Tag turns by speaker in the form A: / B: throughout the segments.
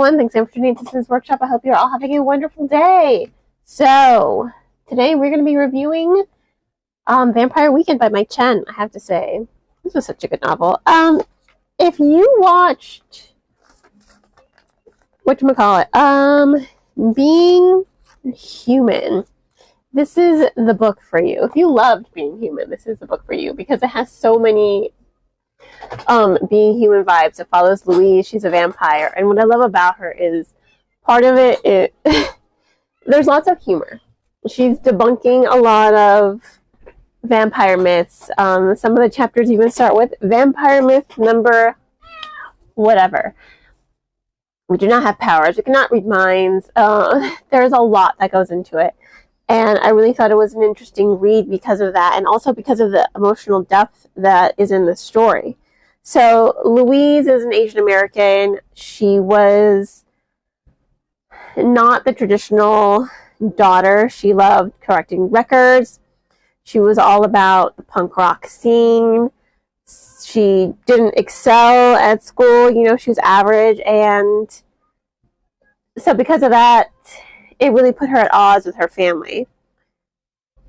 A: everyone. Thanks so much for tuning into this workshop. I hope you're all having a wonderful day. So, today we're going to be reviewing Vampire Weekend by Mike Chen, I have to say. This was such a good novel. If you watched, Being Human, this is the book for you. If you loved Being Human, this is the book for you because it has so many Being Human vibes. It follows Louise. She's a vampire, and what I love about her is part of it there's lots of humor. She's debunking a lot of vampire myths. Some of the chapters even start with vampire myth number whatever. We do not have powers. We cannot read minds. There's a lot that goes into it, and I really thought it was an interesting read because of that, and also because of the emotional depth that is in the story. So Louise is an Asian American. She was not the traditional daughter. She loved collecting records. She was all about the punk rock scene. She didn't excel at school. She was average. And so because of that, it really put her at odds with her family.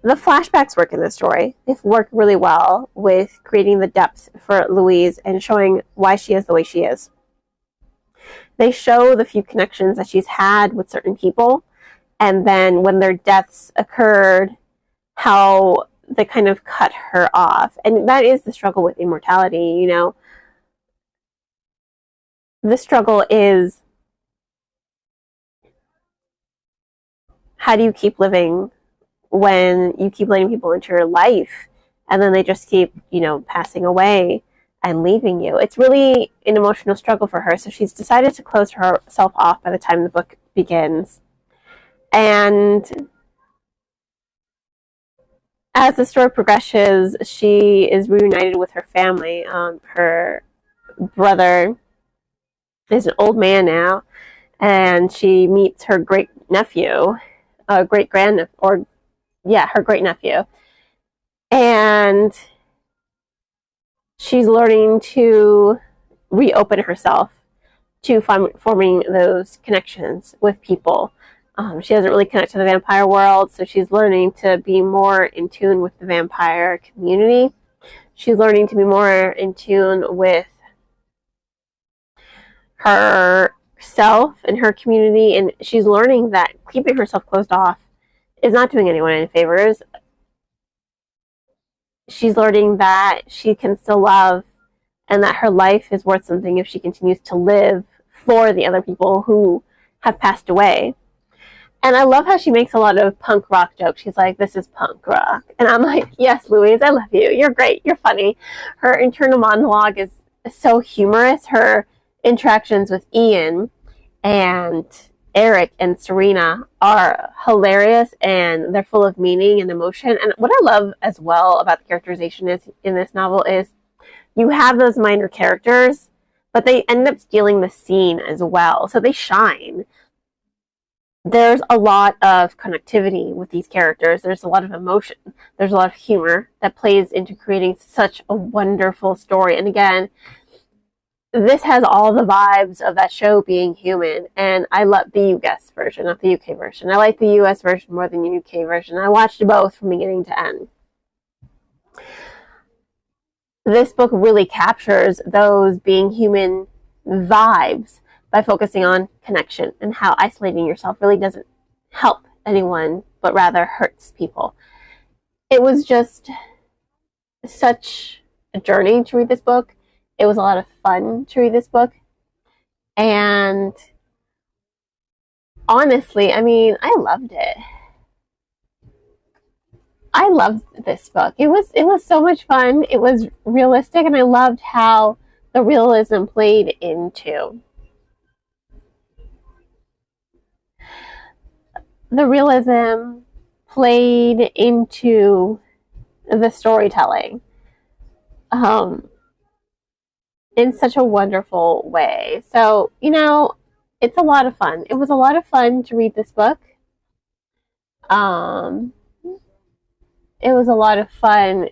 A: The flashbacks work in this story. They work really well with creating the depth for Louise and showing why she is the way she is. They show the few connections that she's had with certain people, and then when their deaths occurred, how they kind of cut her off. And that is the struggle with immortality, The struggle is, how do you keep living when you keep letting people into your life and then they just keep, passing away and leaving you? It's really an emotional struggle for her. So she's decided to close herself off by the time the book begins. And as the story progresses, she is reunited with her family. Her brother is an old man now, and she meets her great-nephew, her great-nephew. And she's learning to reopen herself to forming those connections with people. She doesn't really connect to the vampire world, so she's learning to be more in tune with the vampire community. She's learning to be more in tune with herself and her community, and she's learning that keeping herself closed off is not doing anyone any favors. She's learning that she can still love and that her life is worth something if she continues to live for the other people who have passed away. And I love how she makes a lot of punk rock jokes. She's like, this is punk rock. And I'm like, yes, Louise, I love you. You're great. You're funny. Her internal monologue is so humorous. Her interactions with Ian and Eric and Serena are hilarious, and they're full of meaning and emotion. And what I love as well about the characterization in this novel is you have those minor characters, but they end up stealing the scene as well. So they shine. There's a lot of connectivity with these characters. There's a lot of emotion. There's a lot of humor that plays into creating such a wonderful story. And again, this has all the vibes of that show, Being Human, and I love the US version, not the UK version. I like the US version more than the UK version. I watched both from beginning to end. This book really captures those Being Human vibes by focusing on connection and how isolating yourself really doesn't help anyone, but rather hurts people. It was just such a journey to read this book. It was a lot of fun to read this book. And honestly, I loved it. I loved this book. It was so much fun. It was realistic, and I loved how the realism played into the storytelling. In such a wonderful way. So, it's a lot of fun. It was a lot of fun to read this book. It was a lot of fun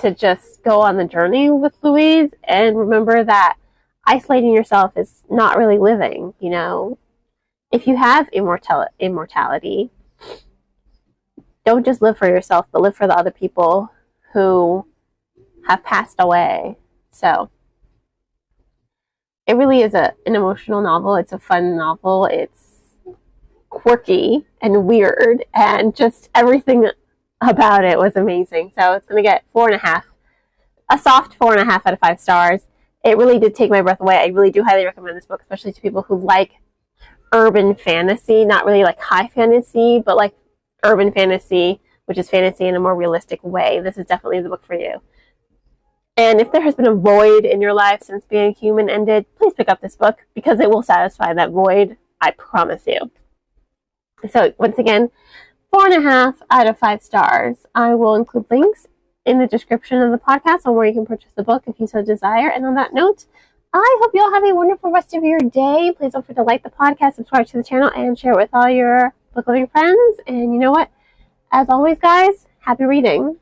A: to just go on the journey with Louise and remember that isolating yourself is not really living, you know. If you have immortality, don't just live for yourself, but live for the other people who have passed away. So it really is an emotional novel. It's a fun novel. It's quirky and weird, and just everything about it was amazing. So it's going to get 4.5, a soft 4.5 out of 5 stars. It really did take my breath away. I really do highly recommend this book, especially to people who like urban fantasy, not really like high fantasy, but like urban fantasy, which is fantasy in a more realistic way. This is definitely the book for you. And if there has been a void in your life since Being Human ended, please pick up this book because it will satisfy that void. I promise you. So once again, 4.5 out of 5 stars. I will include links in the description of the podcast on where you can purchase the book if you so desire. And on that note, I hope you all have a wonderful rest of your day. Please don't forget to like the podcast, subscribe to the channel, and share it with all your book loving friends. And you know what? As always, guys, happy reading.